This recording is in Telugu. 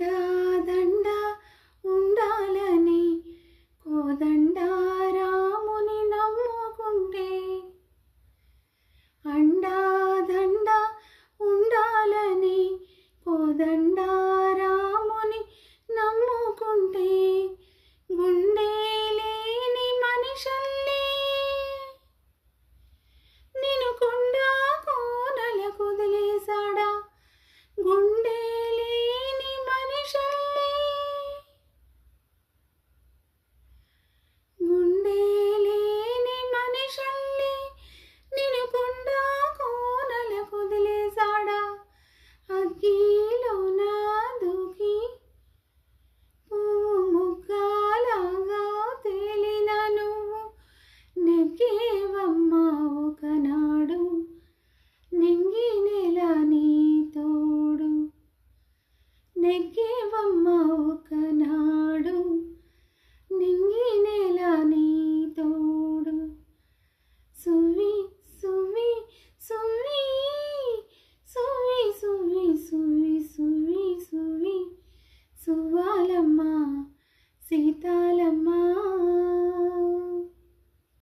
అండా దండ ఉండాలని కోదండ రాముని నమ్ముకుంటే, అండా దండ ఉండాలని కోదండ రాముని నమ్ముకుంటే, గుండె లేని మనిషల్లే నిన్ను కొండా కోనల కుదిలేశాడా. గుండె లేని మనిషల్లే, గుండె లేని మనిషల్లే నిన్ను కొండా కోనల కుదిలేశాడా. అగ్గిలో నా దూకి ముగ్గాలాగా తేలిన నువ్వు నెగ్గేవమ్మా ఒకనాడు, నింగి నెల నీ తోడు నెగ్గేవమ్మా ఒకనాడు.